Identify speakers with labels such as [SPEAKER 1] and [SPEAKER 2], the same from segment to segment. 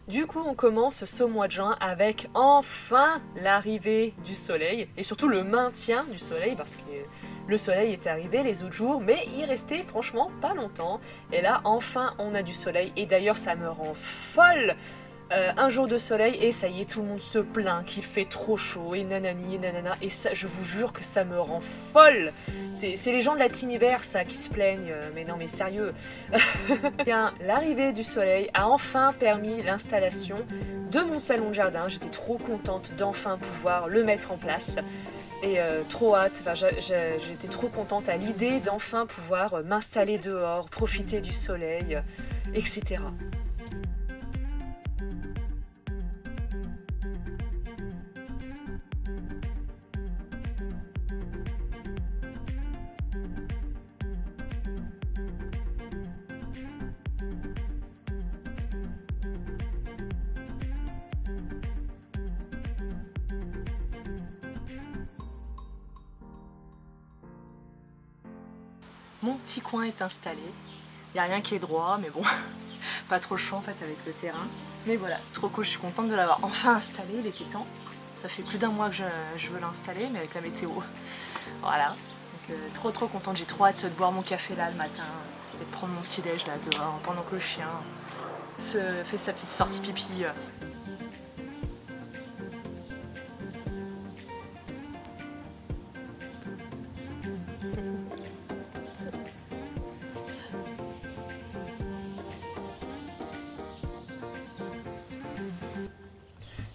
[SPEAKER 1] Du coup, on commence ce mois de juin avec enfin l'arrivée du soleil et surtout le maintien du soleil parce que le soleil était arrivé les autres jours, mais il restait franchement pas longtemps. Et là, enfin, on a du soleil et d'ailleurs, ça me rend folle. Un jour de soleil et ça y est, tout le monde se plaint qu'il fait trop chaud et nanani et nanana et ça, je vous jure que ça me rend folle. C'est les gens de la team hiver ça qui se plaignent, mais non mais sérieux. Bien, l'arrivée du soleil a enfin permis l'installation de mon salon de jardin. J'étais trop contente d'enfin pouvoir le mettre en place et trop hâte. Enfin, j'étais trop contente à l'idée d'enfin pouvoir m'installer dehors, profiter du soleil, etc. Mon petit coin est installé. Il n'y a rien qui est droit, mais bon, pas trop chaud en fait avec le terrain. Mais voilà, trop cool, je suis contente de l'avoir enfin installé, il était temps. Ça fait plus d'un mois que je veux l'installer, mais avec la météo. Voilà, donc trop contente, j'ai trop hâte de boire mon café là le matin et de prendre mon petit déj là dehors pendant que le chien fait sa petite sortie pipi.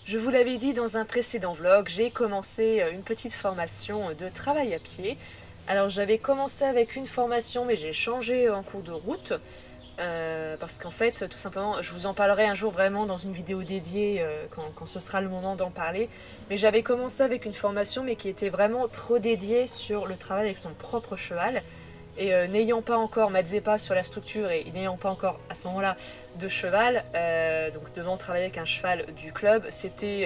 [SPEAKER 1] Je vous l'avais dit dans un précédent vlog, j'ai commencé une petite formation de travail à pied. Alors j'avais commencé avec une formation mais j'ai changé en cours de route parce qu'en fait tout simplement je vous en parlerai un jour vraiment dans une vidéo dédiée quand ce sera le moment d'en parler. Mais j'avais commencé avec une formation mais qui était vraiment trop dédiée sur le travail avec son propre cheval. Et n'ayant pas encore Mazeppa sur la structure et n'ayant pas encore à ce moment-là de cheval, donc devant travailler avec un cheval du club, c'était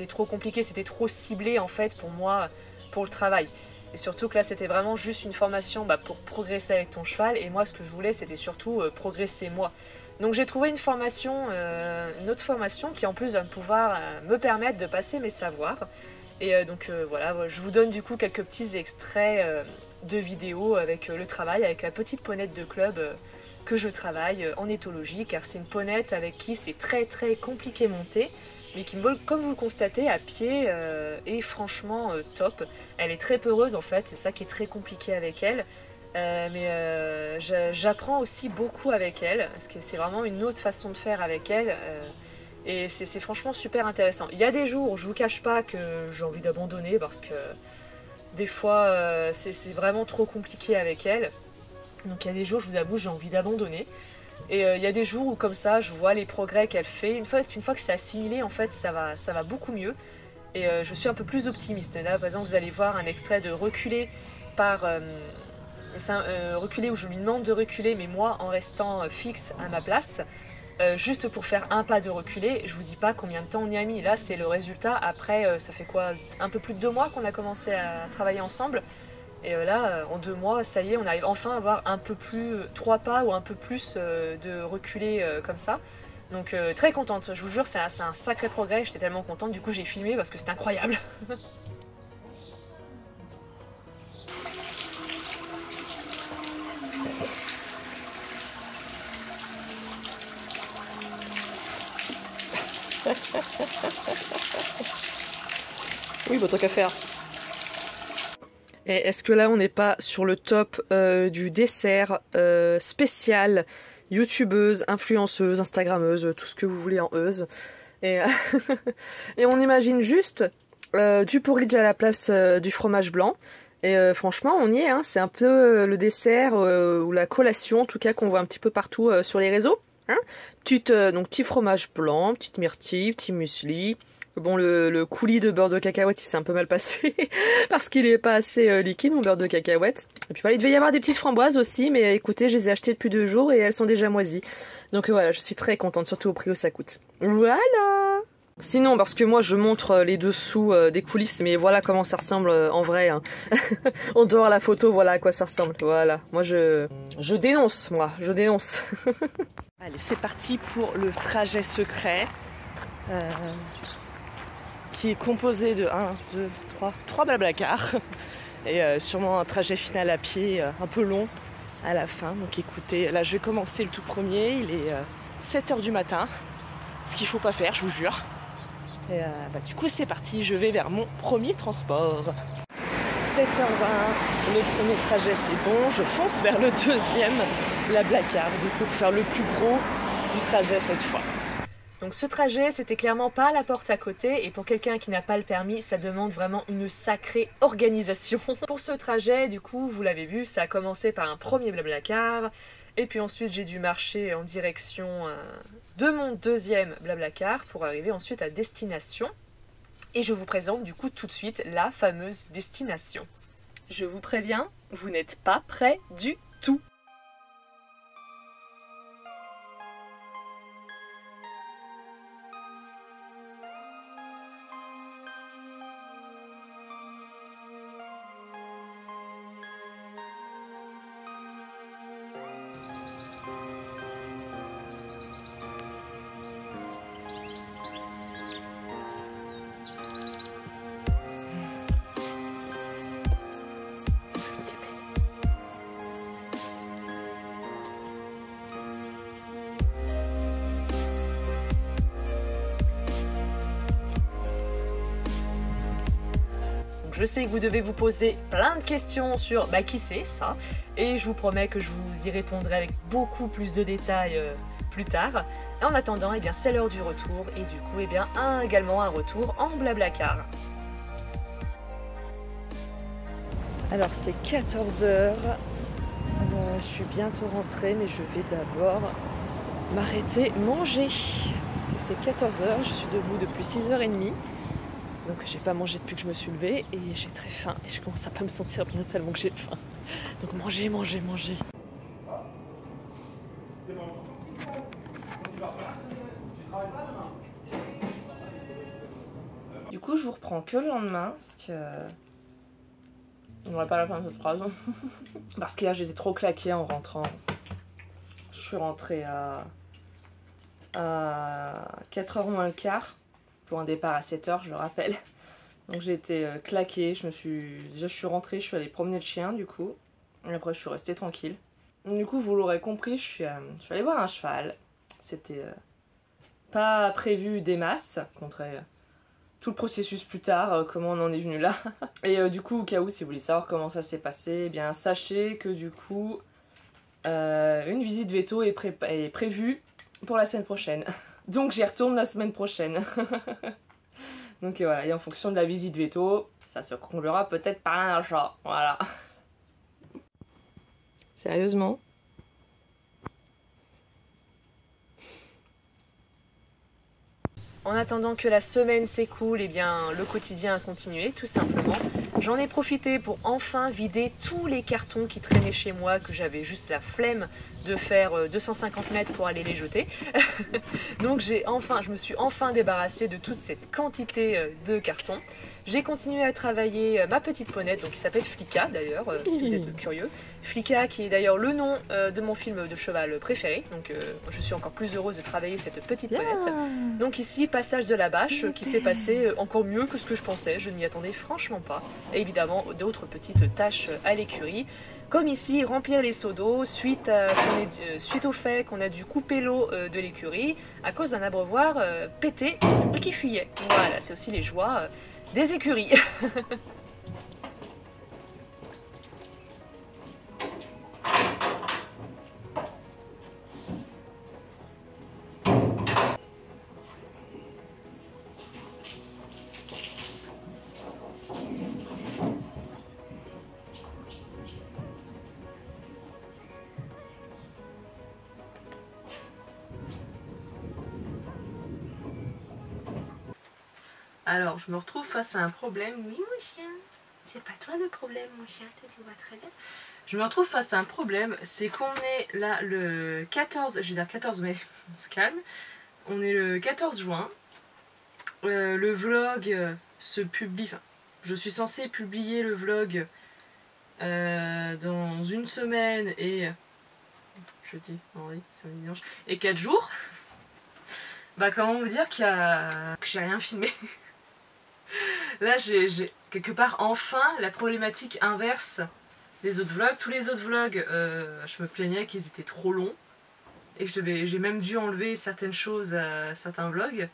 [SPEAKER 1] trop compliqué, c'était trop ciblé en fait pour moi, pour le travail. Et surtout que là c'était vraiment juste une formation pour progresser avec ton cheval et moi ce que je voulais c'était surtout progresser moi. Donc j'ai trouvé une formation, une autre formation qui en plus va pouvoir me permettre de passer mes savoirs. Et donc voilà, je vous donne du coup quelques petits extraits de vidéos avec le travail, avec la petite ponette de club que je travaille en éthologie, car c'est une ponette avec qui c'est très compliqué monter, mais qui, comme vous le constatez, à pied est franchement top. Elle est très peureuse en fait, c'est ça qui est très compliqué avec elle. Mais j'apprends aussi beaucoup avec elle, parce que c'est vraiment une autre façon de faire avec elle. Et c'est franchement super intéressant. Il y a des jours où je vous cache pas que j'ai envie d'abandonner parce que des fois c'est vraiment trop compliqué avec elle. Donc il y a des jours, je vous avoue, j'ai envie d'abandonner. Et il y a des jours où comme ça, je vois les progrès qu'elle fait. Une fois que c'est assimilé, en fait, ça va beaucoup mieux. Et je suis un peu plus optimiste. Là, par exemple, vous allez voir un extrait de reculer par... reculer où je lui demande de reculer, mais moi en restant fixe à ma place. Juste pour faire un pas de reculer, je vous dis pas combien de temps on y a mis. Là, c'est le résultat. Après, ça fait quoi, un peu plus de 2 mois qu'on a commencé à travailler ensemble. Et là, en 2 mois, ça y est, on arrive enfin à avoir un peu plus, 3 pas ou un peu plus de reculer comme ça. Donc très contente, je vous jure, c'est un sacré progrès. J'étais tellement contente, du coup j'ai filmé parce que c'était incroyable. Oui, bah tant qu'à faire. Et est-ce que là on n'est pas sur le top du dessert spécial youtubeuse, influenceuse, instagrammeuse, tout ce que vous voulez en euse. Et, et on imagine juste du porridge à la place du fromage blanc. Et franchement on y est, hein. C'est un peu le dessert ou la collation en tout cas qu'on voit un petit peu partout sur les réseaux. Hein, donc petit fromage blanc, petite myrtille, petit muesli. Bon, le coulis de beurre de cacahuète, il s'est un peu mal passé parce qu'il est pas assez liquide, mon beurre de cacahuète. Et puis voilà, il devait y avoir des petites framboises aussi, mais écoutez, je les ai achetées depuis 2 jours et elles sont déjà moisies. Donc voilà, je suis très contente, surtout au prix où ça coûte. Voilà! Sinon, parce que moi je montre les dessous des coulisses, mais voilà comment ça ressemble en vrai. Hein. En dehors la photo, voilà à quoi ça ressemble. Voilà, moi je dénonce, je dénonce. Allez, c'est parti pour le trajet secret. Qui est composé de 1, 2, 3 Blablacar. Et sûrement un trajet final à pied un peu long à la fin. Donc écoutez, là je vais commencer le tout premier, il est 7 h du matin. Ce qu'il ne faut pas faire, je vous jure. Et du coup c'est parti, je vais vers mon premier transport. 7 h 20, le premier trajet c'est bon, je fonce vers le deuxième, la Blablacar, du coup pour faire le plus gros du trajet cette fois. Donc ce trajet, c'était clairement pas la porte à côté, et pour quelqu'un qui n'a pas le permis, ça demande vraiment une sacrée organisation. Pour ce trajet, du coup, vous l'avez vu, ça a commencé par un premier Blablacar, et puis ensuite j'ai dû marcher en direction de mon deuxième Blablacar pour arriver ensuite à destination. Et je vous présente du coup tout de suite la fameuse destination. Je vous préviens, vous n'êtes pas prêts du tout. Je sais que vous devez vous poser plein de questions sur qui c'est ça, et je vous promets que je vous y répondrai avec beaucoup plus de détails plus tard. En attendant, c'est l'heure du retour, et du coup également un retour en Blablacar. Alors c'est 14 h, je suis bientôt rentrée, mais je vais d'abord m'arrêter manger, parce que c'est 14 h, je suis debout depuis 6 h 30. Donc j'ai pas mangé depuis que je me suis levée et j'ai très faim et je commence à pas me sentir bien tellement que j'ai faim. Donc manger, manger, manger. Du coup je vous reprends que le lendemain parce que... On n'aurait pas la fin de cette phrase. Parce qu'hier je les ai trop claqués en rentrant. Je suis rentrée à 4 h moins le quart. Pour un départ à 7 h, je le rappelle. Donc j'ai été claquée, déjà je suis rentrée, je suis allée promener le chien du coup. Et après je suis restée tranquille. Donc, du coup vous l'aurez compris, je suis allée voir un cheval. C'était pas prévu des masses, je raconterai tout le processus plus tard, comment on en est venu là. Et du coup au cas où si vous voulez savoir comment ça s'est passé, sachez que du coup une visite veto est prévue pour la semaine prochaine. Donc j'y retourne la semaine prochaine. Donc voilà, et en fonction de la visite veto, ça se comblera peut-être par un achat. Voilà. Sérieusement ? En attendant que la semaine s'écoule, le quotidien a continué, tout simplement. J'en ai profité pour enfin vider tous les cartons qui traînaient chez moi, que j'avais juste la flemme de faire 250 mètres pour aller les jeter. Donc je me suis enfin débarrassée de toute cette quantité de cartons. J'ai continué à travailler ma petite ponette, donc qui s'appelle Flicka d'ailleurs, si vous êtes curieux. Flicka qui est d'ailleurs le nom de mon film de cheval préféré, donc je suis encore plus heureuse de travailler cette petite ponette. Donc ici, passage de la bâche qui s'est passé encore mieux que ce que je pensais, je ne m'y attendais franchement pas. Et évidemment d'autres petites tâches à l'écurie. Comme ici, remplir les seaux d'eau suite au fait qu'on a dû couper l'eau de l'écurie à cause d'un abreuvoir pété et qui fuyait. Voilà, c'est aussi les joies des écuries. Alors, je me retrouve face à un problème. Oui, mon chien, c'est pas toi le problème, mon chien, toi tu vois très bien. Je me retrouve face à un problème, c'est qu'on est là le 14, j'ai dit 14 mai, on se calme. On est le 14 juin. Le vlog se publie... Enfin, je suis censée publier le vlog dans une semaine et... Jeudi, vendredi, samedi, dimanche... Et 4 jours. Bah comment vous dire que j'ai rien filmé. Là j'ai quelque part enfin la problématique inverse des autres vlogs. Tous les autres vlogs, je me plaignais qu'ils étaient trop longs. Et j'ai même dû enlever certaines choses à certains vlogs.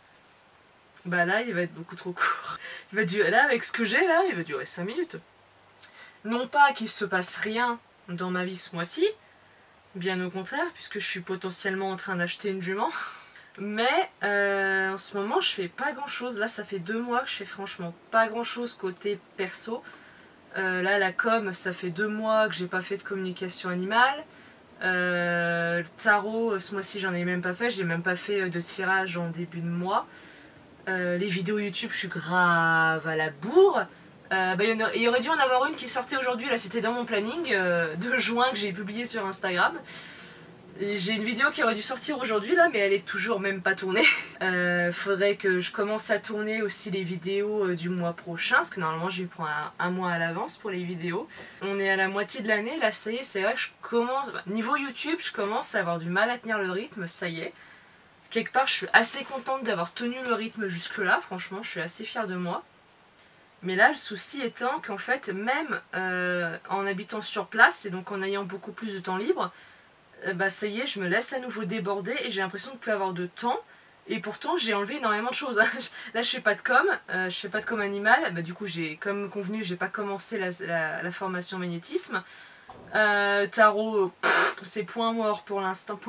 [SPEAKER 1] Bah là il va être beaucoup trop court. Il va durer, là avec ce que j'ai là, il va durer 5 minutes. Non pas qu'il se passe rien dans ma vie ce mois-ci, bien au contraire, puisque je suis potentiellement en train d'acheter une jument. Mais en ce moment je fais pas grand chose. Là ça fait 2 mois que je fais franchement pas grand chose côté perso. Là la com, ça fait 2 mois que j'ai pas fait de communication animale. Le tarot, ce mois-ci j'en ai même pas fait. J'ai même pas fait de tirage en début de mois. Les vidéos YouTube, je suis grave à la bourre. Il y aurait dû en avoir une qui sortait aujourd'hui, là c'était dans mon planning de juin que j'ai publié sur Instagram. J'ai une vidéo qui aurait dû sortir aujourd'hui là, mais elle est toujours même pas tournée. Faudrait que je commence à tourner aussi les vidéos du mois prochain, parce que normalement je vais prendre un mois à l'avance pour les vidéos. On est à la moitié de l'année, là ça y est, c'est vrai que je commence... Niveau YouTube, je commence à avoir du mal à tenir le rythme, ça y est. Quelque part, je suis assez contente d'avoir tenu le rythme jusque là, franchement, je suis assez fière de moi. Mais là, le souci étant qu'en fait, même en habitant sur place, et donc en ayant beaucoup plus de temps libre, bah ça y est, je me laisse à nouveau déborder et j'ai l'impression de ne plus avoir de temps. Et pourtant, j'ai enlevé énormément de choses. Là, je fais pas de com, je fais pas de com animale. Bah, du coup, comme convenu, j'ai pas commencé la formation magnétisme. Tarot, c'est point mort pour l'instant.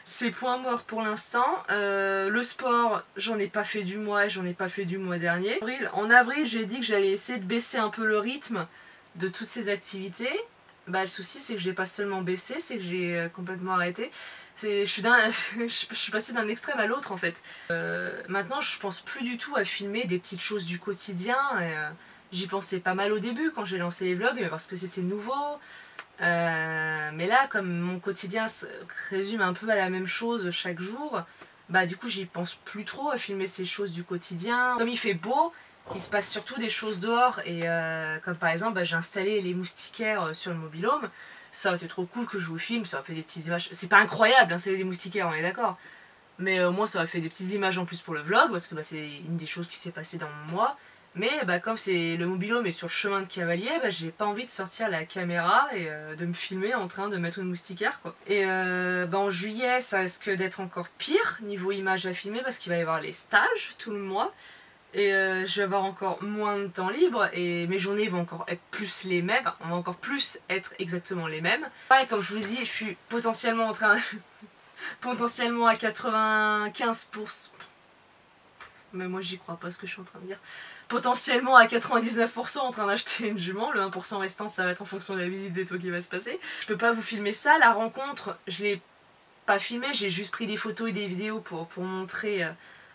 [SPEAKER 1] C'est point mort pour l'instant. Le sport, j'en ai pas fait du mois et j'en ai pas fait du mois dernier. En avril, j'ai dit que j'allais essayer de baisser un peu le rythme de toutes ces activités. Bah, le souci c'est que j'ai pas seulement baissé, c'est que j'ai complètement arrêté. Je suis passée d'un extrême à l'autre en fait. Maintenant je pense plus du tout à filmer des petites choses du quotidien. J'y pensais pas mal au début quand j'ai lancé les vlogs, mais parce que c'était nouveau. Mais là comme mon quotidien se résume un peu à la même chose chaque jour, bah du coup j'y pense plus trop à filmer ces choses du quotidien. Comme il fait beau, il se passe surtout des choses dehors et comme par exemple bah, j'ai installé les moustiquaires sur le mobil-home. Ça aurait été trop cool que je vous filme, ça aurait fait des petites images. C'est pas incroyable d'installer des moustiquaires, on est d'accord. Mais au moins ça aurait fait des petites images en plus pour le vlog parce que bah, c'est une des choses qui s'est passée dans mon mois. Mais bah, comme le mobil-home est sur le chemin de cavalier, bah, j'ai pas envie de sortir la caméra et de me filmer en train de mettre une moustiquaire quoi. Et bah, en juillet ça risque d'être encore pire niveau images à filmer parce qu'il va y avoir les stages tout le mois. Et je vais avoir encore moins de temps libre et mes journées vont encore être plus les mêmes, on va encore plus être exactement les mêmes. Pareil, comme je vous l'ai dit, je suis potentiellement en train... potentiellement à 95%... Mais moi j'y crois pas ce que je suis en train de dire. Potentiellement à 99% en train d'acheter une jument, le 1% restant ça va être en fonction de la visite des toits qui va se passer. Je peux pas vous filmer ça, la rencontre je l'ai pas filmée, j'ai juste pris des photos et des vidéos pour montrer...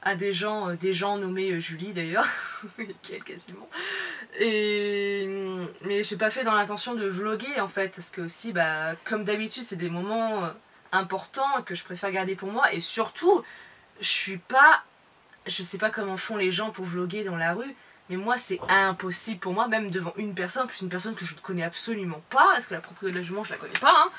[SPEAKER 1] à des gens nommés Julie d'ailleurs, quelle quasiment. Mais j'ai pas fait dans l'intention de vlogger en fait, parce que aussi, bah, comme d'habitude, c'est des moments importants que je préfère garder pour moi, et surtout, je sais pas comment font les gens pour vlogger dans la rue, mais moi c'est impossible pour moi, même devant une personne, plus une personne que je ne connais absolument pas, parce que la propriétaire de la jument je la connais pas, hein.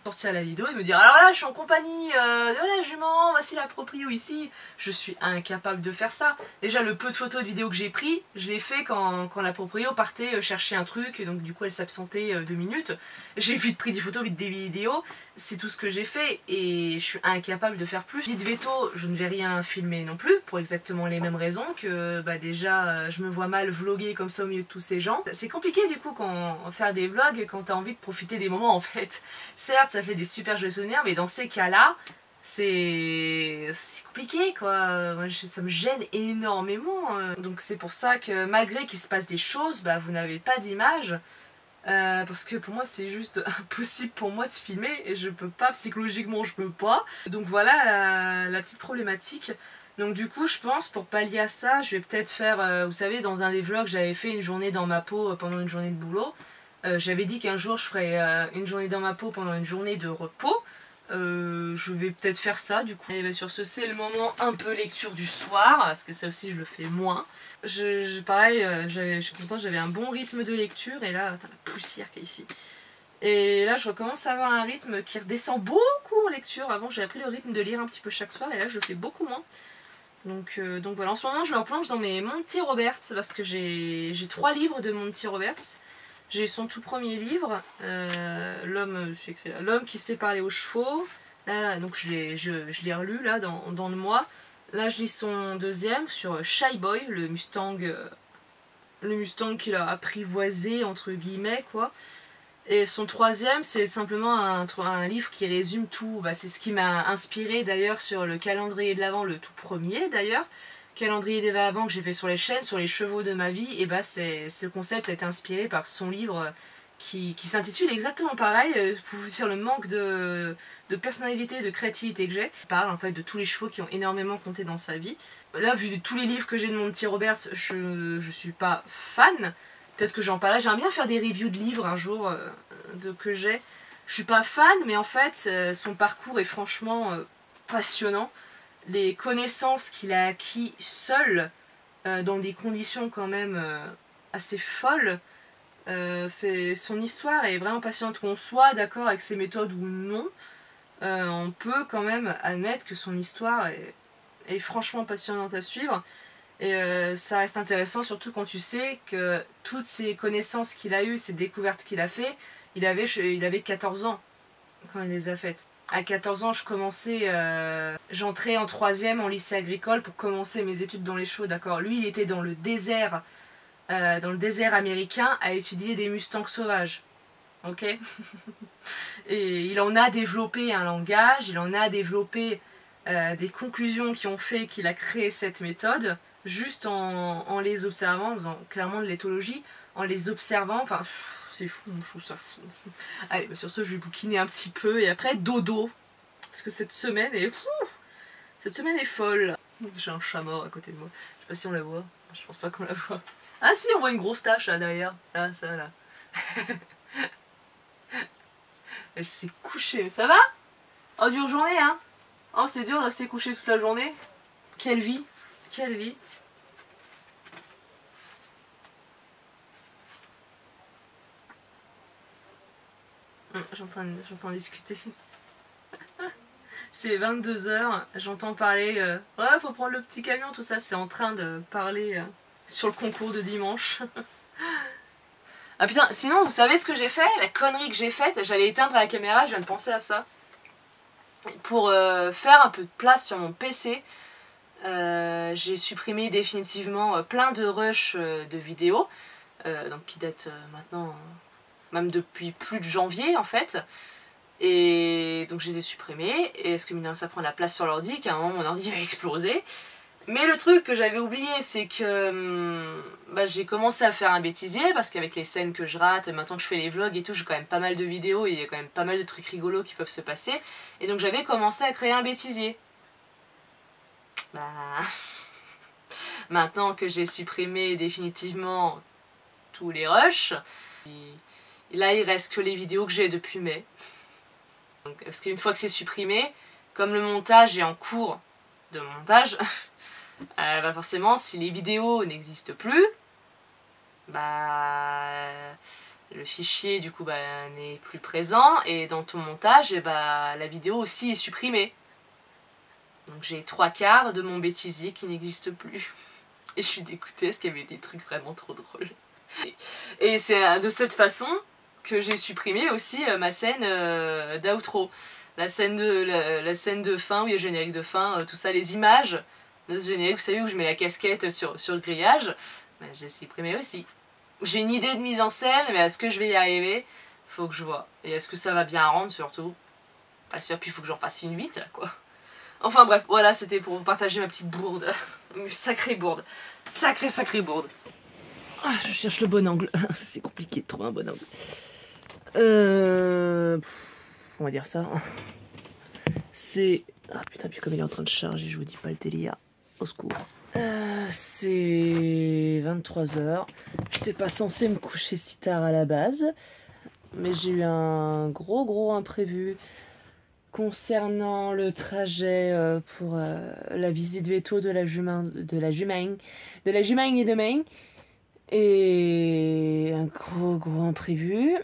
[SPEAKER 1] Sortir la vidéo et me dire alors là je suis en compagnie de la jument, voici la proprio ici. Je suis incapable de faire ça. Déjà le peu de photos et de vidéos que j'ai pris, je l'ai fait quand la proprio partait chercher un truc et donc du coup elle s'absentait 2 minutes. J'ai vite pris des photos, vite des vidéos, c'est tout ce que j'ai fait et je suis incapable de faire plus. Petite veto, je ne vais rien filmer non plus pour exactement les mêmes raisons que bah déjà je me vois mal vlogger comme ça au milieu de tous ces gens. C'est compliqué du coup faire des vlogs quand t'as envie de profiter des moments en fait. Certes ça fait des super jolis souvenirs, mais dans ces cas-là, c'est compliqué quoi. Moi, ça me gêne énormément. Donc c'est pour ça que malgré qu'il se passe des choses, bah, vous n'avez pas d'image. Parce que pour moi c'est juste impossible pour moi de filmer et je peux pas, psychologiquement je peux pas. Donc voilà la petite problématique. Donc du coup je pense pour pallier à ça, je vais peut-être faire, vous savez dans un des vlogs j'avais fait une journée dans ma peau pendant une journée de boulot. J'avais dit qu'un jour je ferais une journée dans ma peau pendant une journée de repos.
[SPEAKER 2] Je vais peut-être faire ça du coup. Et bah, sur ce, c'est le moment un peu lecture du soir, parce que ça aussi je le fais moins. Pareil, je suis contente, j'avais un bon rythme de lecture, et là, t'as la poussière qui est ici. Et là, je recommence à avoir un rythme qui redescend beaucoup en lecture. Avant, j'ai appris le rythme de lire un petit peu chaque soir, et là, je le fais beaucoup moins. Donc voilà, en ce moment, je me replonge dans mes Monty Roberts, parce que j'ai 3 livres de Monty Roberts. J'ai son tout premier livre, L'homme qui sait parler aux chevaux. Là, donc je l'ai relu là dans le mois. Là, je lis son deuxième sur Shy Boy, le Mustang qu'il a apprivoisé entre guillemets quoi. Et son troisième, c'est simplement un livre qui résume tout. Bah, c'est ce qui m'a inspiré d'ailleurs sur le calendrier de l'Avent, le tout premier d'ailleurs. Calendrier de l'Avent que j'ai fait sur les chaînes, sur les chevaux de ma vie. Et bah, ce concept a été inspiré par son livre qui s'intitule exactement pareil, pour vous dire le manque de personnalité, de créativité que j'ai. Il parle en fait de tous les chevaux qui ont énormément compté dans sa vie. Là, vu de tous les livres que j'ai de Monty Roberts, je suis pas fan. Peut-être que j'en parle. J'aimerais bien faire des reviews de livres un jour que j'ai. Je suis pas fan, mais en fait, son parcours est franchement passionnant. Les connaissances qu'il a acquis seul, dans des conditions quand même assez folles, son histoire est vraiment passionnante. Qu'on soit d'accord avec ses méthodes ou non, on peut quand même admettre que son histoire est franchement passionnante à suivre. Et ça reste intéressant, surtout quand tu sais que toutes ces connaissances qu'il a eues, ces découvertes qu'il a fait, il avait 14 ans quand il les a faites. À 14 ans, j'entrais en 3e en lycée agricole pour commencer mes études dans les chevaux, d'accord. Lui, il était dans le désert américain à étudier des mustangs sauvages, ok. Et il en a développé un langage, il en a développé des conclusions qui ont fait qu'il a créé cette méthode, juste en les observant, en faisant clairement de l'éthologie, en les observant, enfin c'est fou, je trouve ça fou. Allez, bah sur ce, je vais bouquiner un petit peu et après dodo, parce que cette semaine est folle. J'ai un chat mort à côté de moi, je sais pas si on la voit, je pense pas qu'on la voit. Ah si, on voit une grosse tache là derrière, là, ça là. Elle s'est couchée, ça va? Oh, dure journée hein. Oh, c'est dur de rester couché toute la journée. Quelle vie. Quelle vie. J'entends discuter. C'est 22h, j'entends parler. Ouais, faut prendre le petit camion, tout ça. C'est en train de parler sur le concours de dimanche. Ah putain, sinon, vous savez ce que j'ai fait? La connerie que j'ai faite, j'allais éteindre la caméra, je viens de penser à ça. Pour faire un peu de place sur mon PC, j'ai supprimé définitivement plein de rushs de vidéos, donc qui datent maintenant, même depuis plus de janvier en fait. Et donc je les ai supprimés, et ce que ça prend la place sur l'ordi, qu'à un moment mon ordi va exploser. Mais le truc que j'avais oublié, c'est que j'ai commencé à faire un bêtisier, parce qu'avec les scènes que je rate, maintenant que je fais les vlogs et tout, j'ai quand même pas mal de vidéos, et il y a quand même pas mal de trucs rigolos qui peuvent se passer. Et donc j'avais commencé à créer un bêtisier. Maintenant que j'ai supprimé définitivement tous les rushs, et là il reste que les vidéos que j'ai depuis mai. Donc, parce qu'une fois que c'est supprimé, comme le montage est en cours de montage, forcément si les vidéos n'existent plus, le fichier du coup n'est plus présent, et dans ton montage la vidéo aussi est supprimée. Donc j'ai 3/4 de mon bêtisier qui n'existe plus. Et je suis dégoûtée parce qu'il y avait des trucs vraiment trop drôles. Et c'est de cette façon que j'ai supprimé aussi ma scène d'outro. La scène de fin, où il y a le générique de fin, tout ça, les images de ce générique, vous savez, où je mets la casquette sur le grillage, j'ai supprimé aussi. J'ai une idée de mise en scène, mais est-ce que je vais y arriver? Faut que je vois. Et est-ce que ça va bien rendre surtout? Pas sûr, puis il faut que j'en fasse une vite là quoi. Enfin bref, voilà, c'était pour vous partager ma petite bourde. Une sacrée bourde. Sacrée bourde. Ah, je cherche le bon angle. C'est compliqué de trouver un bon angle. On va dire ça. C'est... Ah putain, puis comme il est en train de charger, je vous dis pas le délire. Au secours. C'est 23h. J'étais pas censée me coucher si tard à la base. Mais j'ai eu un gros imprévu.
[SPEAKER 1] Concernant le trajet pour la visite veto de la Jumagne et de Maine, et un gros imprévu,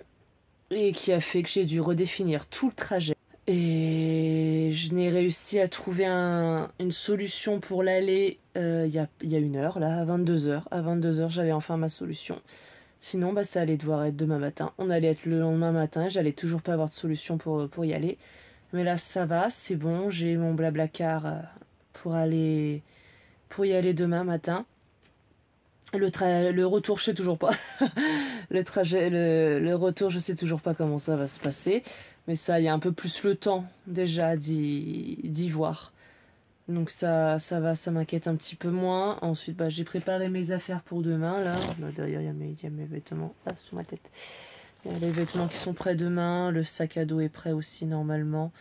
[SPEAKER 1] et qui a fait que j'ai dû redéfinir tout le trajet. Et je n'ai réussi à trouver une solution pour l'aller il y a 1 heure, là, à 22h. À 22h, j'avais enfin ma solution. Sinon, bah, ça allait devoir être demain matin. On allait être le lendemain matin et j'allais toujours pas avoir de solution pour y aller. Mais là, ça va, c'est bon. J'ai mon Blablacar pour y aller demain matin. Le retour, je sais toujours pas. Le retour, je sais toujours pas comment ça va se passer. Mais ça, il y a un peu plus le temps déjà d'y voir. Donc ça va, ça m'inquiète un petit peu moins. Ensuite, bah, j'ai préparé mes affaires pour demain, là. D'ailleurs, il y a mes vêtements sous ma tête. Il y a les vêtements qui sont prêts demain. Le sac à dos est prêt aussi, normalement.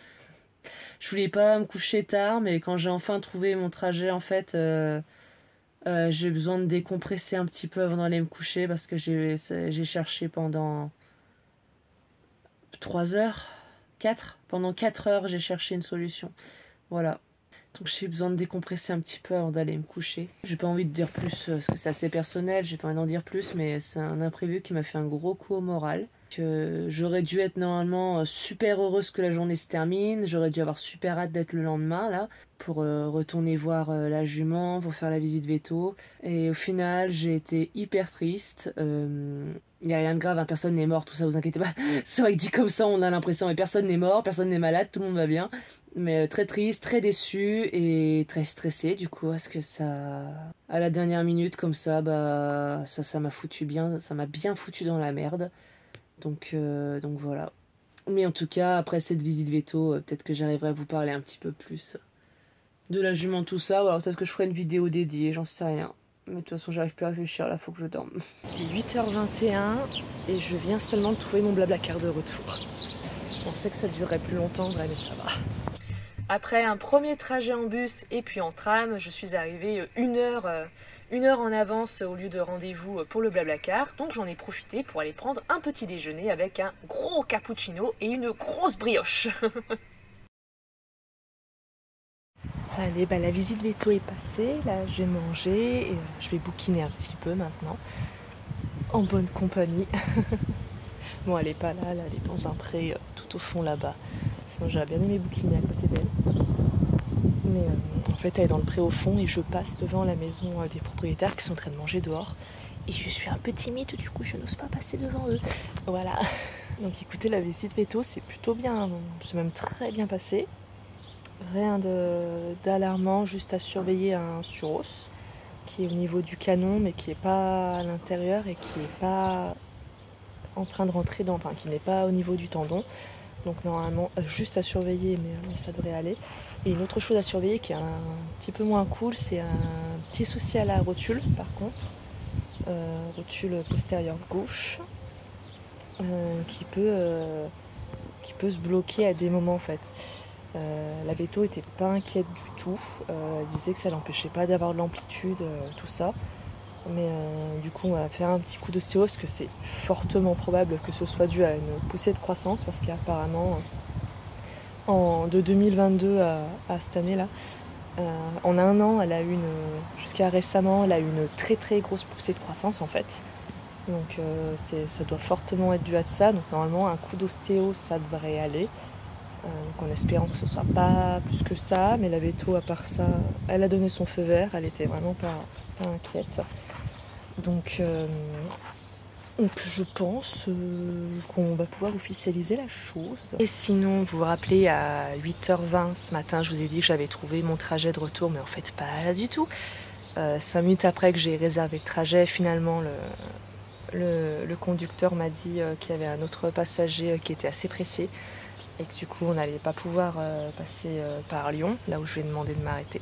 [SPEAKER 1] Je voulais pas me coucher tard, mais quand j'ai enfin trouvé mon trajet, en fait, j'ai besoin de décompresser un petit peu avant d'aller me coucher parce que j'ai cherché pendant 3 heures, 4. Pendant 4 heures, j'ai cherché une solution. Voilà. Donc j'ai besoin de décompresser un petit peu avant d'aller me coucher. J'ai pas envie de dire plus parce que c'est assez personnel, j'ai pas envie d'en dire plus, mais c'est un imprévu qui m'a fait un gros coup au moral. Que j'aurais dû être normalement super heureuse que la journée se termine, j'aurais dû avoir super hâte d'être le lendemain là, pour retourner voir la jument, pour faire la visite veto. Et au final, j'ai été hyper triste. Il n'y a rien de grave, hein, personne n'est mort, tout ça, vous inquiétez pas. C'est vrai que dit comme ça, on a l'impression, mais personne n'est mort, personne n'est malade, tout le monde va bien. Mais très triste, très déçu et très stressé du coup, parce que ça, à la dernière minute comme ça, bah ça m'a bien foutu dans la merde. Donc voilà. Mais en tout cas, après cette visite veto, peut-être que j'arriverai à vous parler un petit peu plus de la jument, tout ça. Ou alors peut-être que je ferai une vidéo dédiée, j'en sais rien. Mais de toute façon, j'arrive plus à réfléchir, là, faut que je dorme. Il est 8h21 et je viens seulement de trouver mon Blablacar de retour. Je pensais que ça durerait plus longtemps, mais ça va. Après un premier trajet en bus et puis en tram, je suis arrivée 1 heure en avance au lieu de rendez-vous pour le Blablacar. Donc j'en ai profité pour aller prendre un petit déjeuner avec un gros cappuccino et une grosse brioche. Allez, bah la visite veto est passée, là j'ai mangé et je vais bouquiner un petit peu maintenant, en bonne compagnie. Bon, elle est pas là, elle est dans un pré tout au fond là-bas, sinon j'aurais bien aimé bouquiner à côté d'elle. Mais en fait elle est dans le pré au fond et je passe devant la maison des propriétaires qui sont en train de manger dehors. Et je suis un peu timide, du coup je n'ose pas passer devant eux. Voilà, donc écoutez, la visite veto c'est plutôt bien, c'est même très bien passé. Rien d'alarmant, juste à surveiller un suros qui est au niveau du canon mais qui n'est pas à l'intérieur et qui n'est pas en train de rentrer dans, enfin qui n'est pas au niveau du tendon. Donc normalement juste à surveiller, mais ça devrait aller. Et une autre chose à surveiller qui est un petit peu moins cool, c'est un petit souci à la rotule par contre. Rotule postérieure gauche qui peut se bloquer à des moments en fait. La veto était pas inquiète du tout, elle disait que ça l'empêchait pas d'avoir de l'amplitude, tout ça. Mais du coup on va faire un petit coup d'ostéo parce que c'est fortement probable que ce soit dû à une poussée de croissance parce qu'apparemment de 2022 à cette année là, en 1 an elle a eu jusqu'à récemment elle a eu une très très grosse poussée de croissance en fait. Donc ça doit fortement être dû à ça, donc normalement un coup d'ostéo ça devrait aller. Donc en espérant que ce soit pas plus que ça, mais la veto à part ça, elle a donné son feu vert, elle était vraiment pas inquiète. Donc je pense qu'on va pouvoir officialiser la chose. Et sinon, vous vous rappelez, à 8h20 ce matin, je vous ai dit que j'avais trouvé mon trajet de retour, mais en fait pas du tout. 5 minutes après que j'ai réservé le trajet, finalement le conducteur m'a dit qu'il y avait un autre passager qui était assez pressé et que du coup on n'allait pas pouvoir passer par Lyon, là où je lui ai demandé de m'arrêter.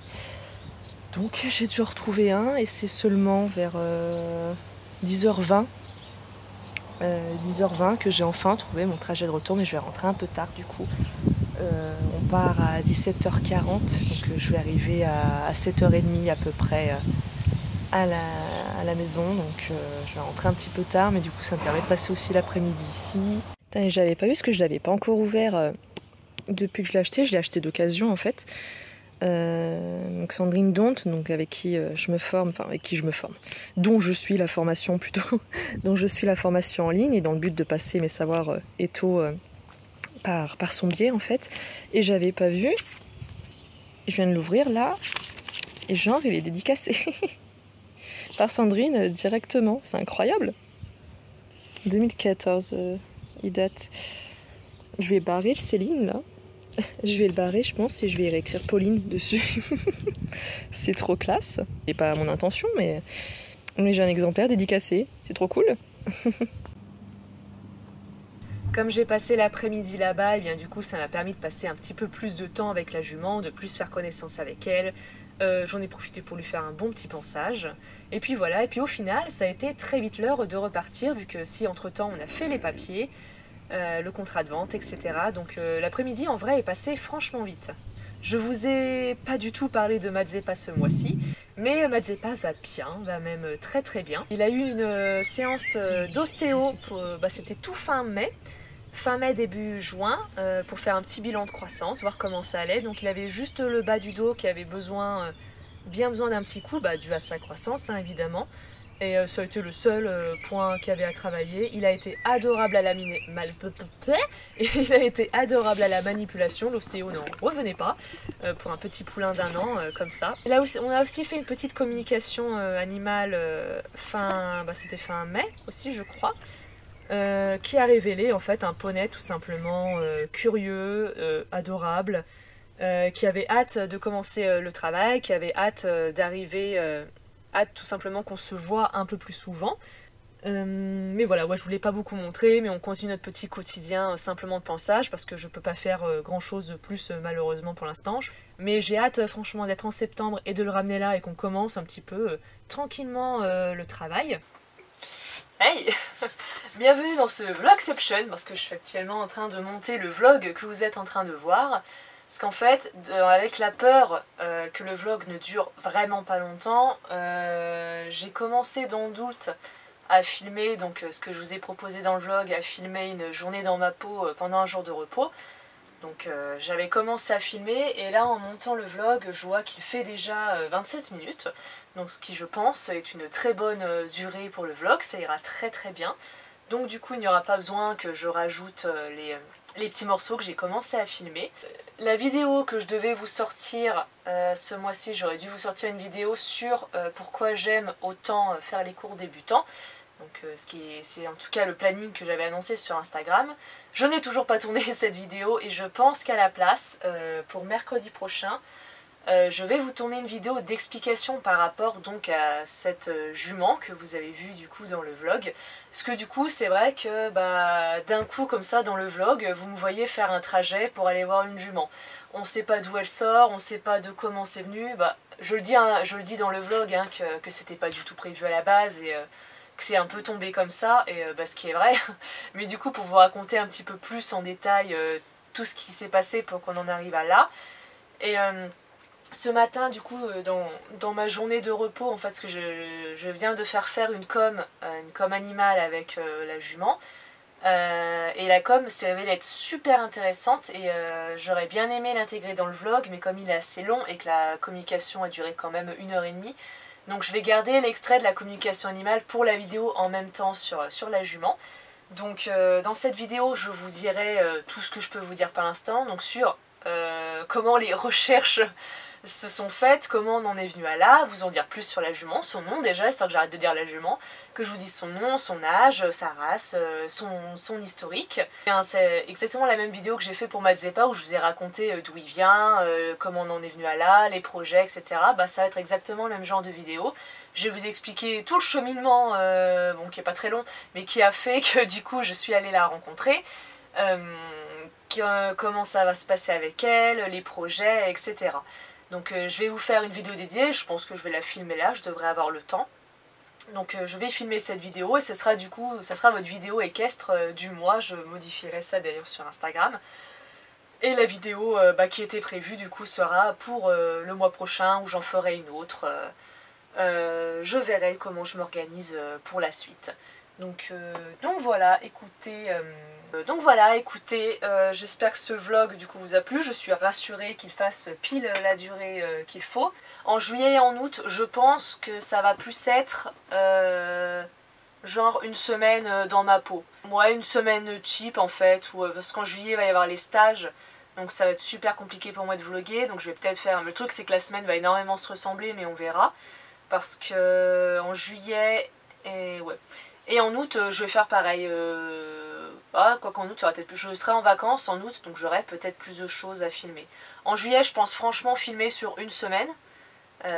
[SPEAKER 1] Donc j'ai dû en retrouver un et c'est seulement vers 10h20 que j'ai enfin trouvé mon trajet de retour, mais je vais rentrer un peu tard du coup. On part à 17h40, donc je vais arriver à 7h30 à peu près à la maison, donc je vais rentrer un petit peu tard, mais du coup ça me permet de passer aussi l'après-midi ici. J'avais pas vu parce que je l'avais pas encore ouvert
[SPEAKER 3] depuis que je l'ai acheté d'occasion en fait. Donc Sandrine Dont, donc avec qui je me forme, dont je suis la formation plutôt, dont je suis la formation en ligne et dans le but de passer mes savoirs étho par son biais en fait. Et j'avais pas vu, je viens de l'ouvrir là, et genre il est dédicacé par Sandrine directement, c'est incroyable. 2014, il date. Je vais barrer le Céline là. Je vais le barrer, je pense, et je vais réécrire Pauline dessus. C'est trop classe. C'est pas mon intention, mais j'ai un exemplaire dédicacé. C'est trop cool.
[SPEAKER 1] Comme j'ai passé l'après-midi là-bas, et bien du coup ça m'a permis de passer un petit peu plus de temps avec la jument, de plus faire connaissance avec elle. J'en ai profité pour lui faire un bon petit pansage. Et puis voilà, et puis au final, ça a été très vite l'heure de repartir, vu que si entre-temps on a fait les papiers, le contrat de vente, etc. Donc l'après-midi en vrai est passé franchement vite. Je vous ai pas du tout parlé de Mazeppa ce mois-ci, mais Mazeppa va bien, va même très très bien. Il a eu une séance d'ostéo, c'était tout fin mai début juin, pour faire un petit bilan de croissance, voir comment ça allait. Donc il avait juste le bas du dos qui avait bien besoin d'un petit coup, dû à sa croissance hein, évidemment. Et ça a été le seul point qu'il y avait à travailler. Il a été adorable à la il a été adorable à la manipulation. L'ostéo n'en revenait pas pour un petit poulain d'1 an comme ça. Là aussi, on a aussi fait une petite communication animale c'était fin mai aussi je crois. Qui a révélé en fait un poney tout simplement curieux, adorable, qui avait hâte de commencer le travail, qui avait hâte d'arriver, hâte tout simplement qu'on se voit un peu plus souvent. Mais voilà, je voulais pas beaucoup montrer, mais on continue notre petit quotidien simplement de pansage parce que je peux pas faire grand chose de plus malheureusement pour l'instant. Mais j'ai hâte franchement d'être en septembre et de le ramener là et qu'on commence un petit peu tranquillement le travail. Hey bienvenue dans ce Vlogception, parce que je suis actuellement en train de monter le vlog que vous êtes en train de voir. Parce qu'en fait, avec la peur que le vlog ne dure vraiment pas longtemps, j'ai commencé dans le doute à filmer, donc ce que je vous ai proposé dans le vlog, à filmer une journée dans ma peau pendant un jour de repos. Donc j'avais commencé à filmer et là en montant le vlog je vois qu'il fait déjà 27 minutes. Donc ce qui je pense est une très bonne durée pour le vlog, ça ira très très bien. Donc du coup il n'y aura pas besoin que je rajoute les petits morceaux que j'ai commencé à filmer. La vidéo que je devais vous sortir ce mois-ci, j'aurais dû vous sortir une vidéo sur pourquoi j'aime autant faire les cours débutants. Donc c'est en tout cas le planning que j'avais annoncé sur Instagram. Je n'ai toujours pas tourné cette vidéo et je pense qu'à la place, pour mercredi prochain, je vais vous tourner une vidéo d'explication par rapport donc à cette jument que vous avez vue du coup dans le vlog. Parce que du coup c'est vrai que d'un coup comme ça dans le vlog, vous me voyez faire un trajet pour aller voir une jument. On ne sait pas d'où elle sort, on ne sait pas de comment c'est venu. Je le dis dans le vlog hein, que c'était pas du tout prévu à la base et que c'est un peu tombé comme ça, et ce qui est vrai. Mais du coup pour vous raconter un petit peu plus en détail tout ce qui s'est passé pour qu'on en arrive à là. Et ce matin du coup dans ma journée de repos, en fait ce que je viens de faire une com animale avec la jument. Et la com s'est révélée être super intéressante et j'aurais bien aimé l'intégrer dans le vlog, mais comme il est assez long et que la communication a duré quand même 1h30, donc je vais garder l'extrait de la communication animale pour la vidéo en même temps sur la jument. Donc dans cette vidéo je vous dirai tout ce que je peux vous dire pour l'instant, donc sur comment les recherches se sont faites, comment on en est venu à là, vous en dire plus sur la jument, son nom déjà, histoire que j'arrête de dire la jument, que je vous dise son nom, son âge, sa race, son historique. C'est exactement la même vidéo que j'ai fait pour Mazeppa où je vous ai raconté d'où il vient, comment on en est venu à là, les projets, etc. Ça va être exactement le même genre de vidéo. Je vais vous expliquer tout le cheminement, qui est pas très long, mais qui a fait que du coup je suis allée la rencontrer. Comment ça va se passer avec elle, les projets, etc. Donc je vais vous faire une vidéo dédiée, je pense que je vais la filmer là, je devrais avoir le temps. Donc je vais filmer cette vidéo et ça sera votre vidéo équestre du mois, je modifierai ça d'ailleurs sur Instagram. Et la vidéo qui était prévue du coup sera pour le mois prochain où j'en ferai une autre. Je verrai comment je m'organise pour la suite. Donc voilà, écoutez, j'espère que ce vlog du coup vous a plu. Je suis rassurée qu'il fasse pile la durée qu'il faut. En juillet et en août, je pense que ça va plus être genre une semaine dans ma peau. Ouais, une semaine cheap en fait, parce qu'en juillet il va y avoir les stages. Donc ça va être super compliqué pour moi de vlogger. Donc je vais peut-être faire... Le truc c'est que la semaine va énormément se ressembler, mais on verra. Parce que en juillet et en août je vais faire pareil. Quoi qu'en août je serai en vacances en août, donc j'aurai peut-être plus de choses à filmer. En juillet je pense franchement filmer sur une semaine.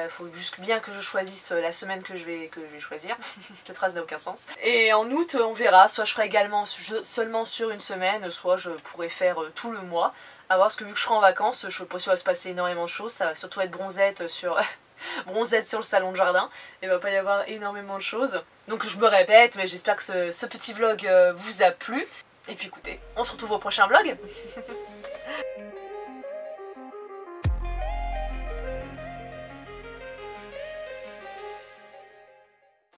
[SPEAKER 1] Faut juste bien que je choisisse la semaine que je vais choisir. Cette phrase n'a aucun sens. Et en août on verra, soit je ferai également seulement sur une semaine, soit je pourrais faire tout le mois. À voir, parce que vu que je serai en vacances, je pense qu'il va se passer énormément de choses. Ça va surtout être bronzette sur le salon de jardin. Il va pas y avoir énormément de choses. Donc je me répète, mais j'espère que ce petit vlog vous a plu. Et puis écoutez, on se retrouve au prochain vlog.